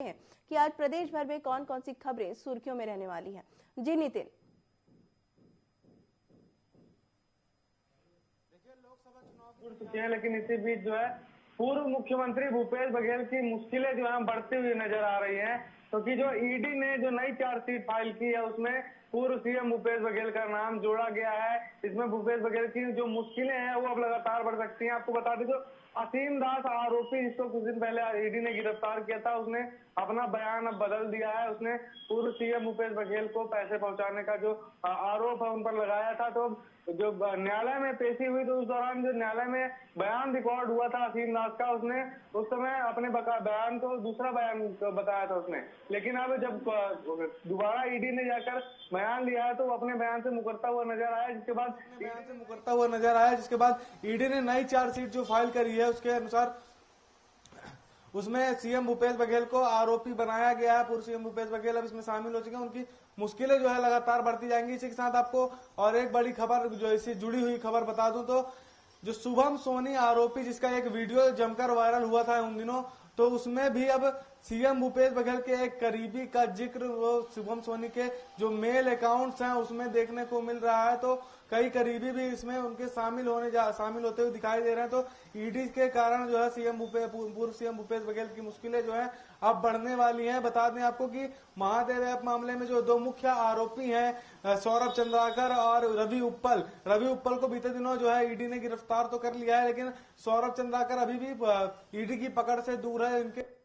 हैं कि आज प्रदेश भर में कौन कौन सी खबरें सुर्खियों में रहने वाली हैं। जी नितिन। देखिए, लोकसभा चुनाव जुड़ चुके हैं, लेकिन इसी बीच जो है पूर्व मुख्यमंत्री भूपेश बघेल की मुश्किलें जो है बढ़ती हुई नजर आ रही हैं, क्योंकि जो ईडी ने जो नई चार्जशीट फाइल की है उसमें पूर्व सीएम भूपेश बघेल का नाम जोड़ा गया है। इसमें भूपेश बघेल की जो मुश्किलें हैं वो अब लगातार बढ़ सकती हैं। आपको बता दें, जो असीम दास आरोपी जिसको कुछ दिन पहले ईडी ने गिरफ्तार किया था, उसने अपना बयान अब बदल दिया है। उसने पूर्व सीएम भूपेश बघेल को पैसे पहुंचाने का जो आरोप है उन पर लगाया था। तो जो न्यायालय में पेशी हुई तो उस दौरान जो न्यायालय में बयान रिकॉर्ड हुआ था असीम दास का, उसने उस समय अपने बयान को दूसरा बयान बताया था उसने। लेकिन अब जब दोबारा ईडी ने जाकर बयान लिया है तो वो अपने बयान से मुकरता हुआ नजर आया, जिसके बाद ईडी ने नई चार्जशीट जो फाइल करी है उसके अनुसार उसमें सीएम भूपेश बघेल को आरोपी बनाया गया है। पूर्व सीएम भूपेश बघेल अब इसमें शामिल हो चुके हैं। उनकी मुश्किलें जो है लगातार बढ़ती जाएंगी। इसी के साथ आपको और एक बड़ी खबर जो इससे जुड़ी हुई खबर बता दूं तो जो शुभम सोनी आरोपी जिसका एक वीडियो जमकर वायरल हुआ था उन दिनों, तो उसमें भी अब सीएम भूपेश बघेल के एक करीबी का जिक्र वो शुभम सोनी के जो मेल अकाउंट्स हैं उसमें देखने को मिल रहा है। तो कई करीबी भी इसमें उनके शामिल होते हुए दिखाई दे रहे हैं। तो ईडी के कारण जो है पूर्व सीएम भूपेश बघेल की मुश्किलें जो है अब बढ़ने वाली हैं। बता दें आपको कि महादेव ऐप मामले में जो दो मुख्य आरोपी हैं सौरभ चंद्राकर और रवि उप्पल को बीते दिनों जो है ईडी ने गिरफ्तार तो कर लिया है, लेकिन सौरभ चंद्राकर अभी भी ईडी की पकड़ से दूर है। इनके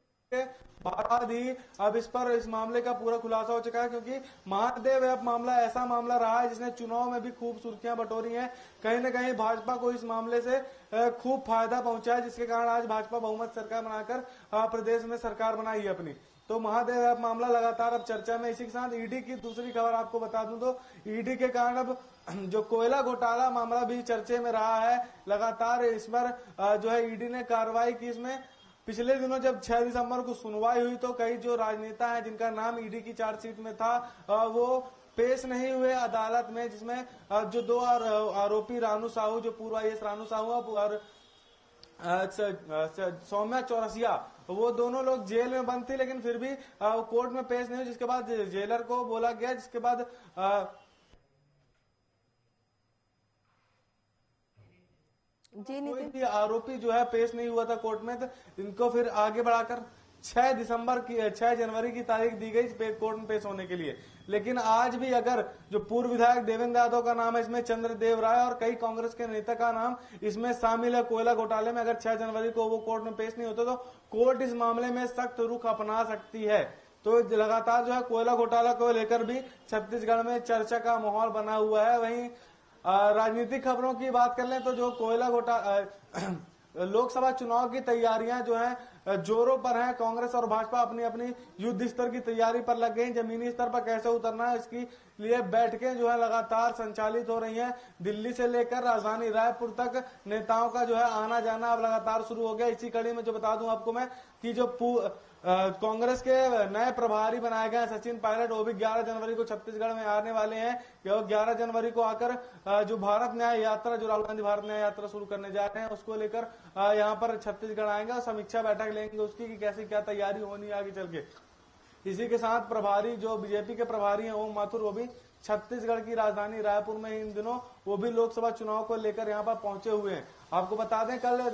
बाद ही अब इस मामले का पूरा खुलासा हो चुका है, क्योंकि महादेव ऐप मामला ऐसा मामला रहा है जिसने चुनाव में भी खूब सुर्खियां बटोरी हैं। कहीं न कहीं भाजपा को इस मामले से खूब फायदा पहुंचा है, जिसके कारण आज भाजपा बहुमत सरकार बनाकर प्रदेश में सरकार बनाई है अपनी। तो महादेव ऐप मामला लगातार अब चर्चा में। इसी के साथ ईडी की दूसरी खबर आपको बता दूं तो ईडी के कारण अब जो कोयला घोटाला मामला भी चर्चे में रहा है। लगातार इस पर जो है ईडी ने कार्रवाई की। इसमें पिछले दिनों जब 6 दिसंबर को सुनवाई हुई तो कई जो राजनेता हैं जिनका नाम ईडी की चार्जशीट में था वो पेश नहीं हुए अदालत में, जिसमें जो दो आरोपी रानू साहू, जो पूर्व आईएएस रानू साहू और सौम्या चौरसिया, वो दोनों लोग जेल में बंद थे, लेकिन फिर भी कोर्ट में पेश नहीं हुए। जिसके बाद जेलर को बोला गया, जिसके बाद कोई भी आरोपी जो है पेश नहीं हुआ था कोर्ट में। तो इनको फिर आगे बढ़ाकर 6 जनवरी की तारीख दी गई कोर्ट में पेश होने के लिए। लेकिन आज भी अगर जो पूर्व विधायक देवेंद्र यादव का नाम है इसमें, चंद्रदेव राय और कई कांग्रेस के नेता का नाम इसमें शामिल है कोयला घोटाले में, अगर 6 जनवरी को वो कोर्ट में पेश नहीं होते तो कोर्ट इस मामले में सख्त रुख अपना सकती है। तो लगातार जो है कोयला घोटाला को लेकर भी छत्तीसगढ़ में चर्चा का माहौल बना हुआ है। वहीं राजनीतिक खबरों की बात कर लें तो जो कोयला घोटाला लोकसभा चुनाव की तैयारियां जो है जोरों पर हैं। कांग्रेस और भाजपा अपनी अपनी युद्ध स्तर की तैयारी पर लग गई। जमीनी स्तर पर कैसे उतरना है इसके लिए बैठकें जो है लगातार संचालित हो रही हैं। दिल्ली से लेकर राजधानी रायपुर तक नेताओं का जो है आना जाना अब लगातार शुरू हो गया। इसी कड़ी में जो बता दूं आपको मैं कि जो कांग्रेस के नए प्रभारी बनाए गए सचिन पायलट, वो भी 11 जनवरी को छत्तीसगढ़ में आने वाले हैं। 11 जनवरी को आकर जो भारत न्याय यात्रा, जो राहुल गांधी भारत न्याय यात्रा शुरू करने जा रहे हैं, उसको लेकर यहाँ पर छत्तीसगढ़ आएंगे और समीक्षा बैठक लेंगे उसकी कि कैसी क्या तैयारी होनी है आगे चल के। इसी के साथ प्रभारी जो बीजेपी के प्रभारी हैं ओम माथुर, वो भी छत्तीसगढ़ की राजधानी रायपुर में इन दिनों वो भी लोकसभा चुनाव को लेकर यहाँ पर पहुंचे हुए हैं। आपको बता दें कल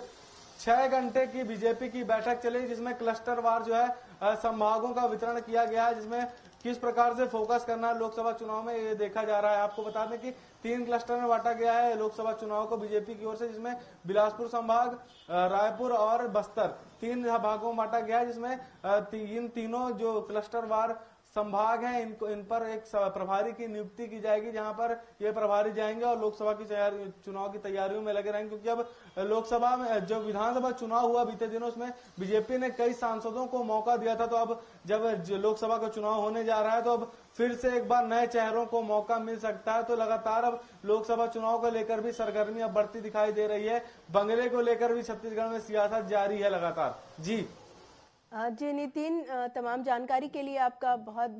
6 घंटे की बीजेपी की बैठक चली, जिसमें क्लस्टर वार जो है संभागों का वितरण किया गया है, जिसमें किस प्रकार से फोकस करना है लोकसभा चुनाव में ये देखा जा रहा है। आपको बता दें कि 3 क्लस्टर में बांटा गया है लोकसभा चुनाव को बीजेपी की ओर से, जिसमें बिलासपुर संभाग, रायपुर और बस्तर 3 भागों में बांटा गया है, जिसमें तीनों जो क्लस्टर वार संभाग हैं इन पर एक प्रभारी की नियुक्ति की जाएगी, जहां पर ये प्रभारी जाएंगे और लोकसभा की चुनाव की तैयारियों में लगे रहेंगे। क्योंकि अब लोकसभा में जो विधानसभा चुनाव हुआ बीते दिनों, उसमें बीजेपी ने कई सांसदों को मौका दिया था। तो अब जब लोकसभा का चुनाव होने जा रहा है तो अब फिर से एक बार नए चेहरों को मौका मिल सकता है। तो लगातार अब लोकसभा चुनाव को लेकर भी सरगर्मी अब बढ़ती दिखाई दे रही है। बंगले को लेकर भी छत्तीसगढ़ में सियासत जारी है लगातार। जी नितिन, तमाम जानकारी के लिए आपका बहुत बहुत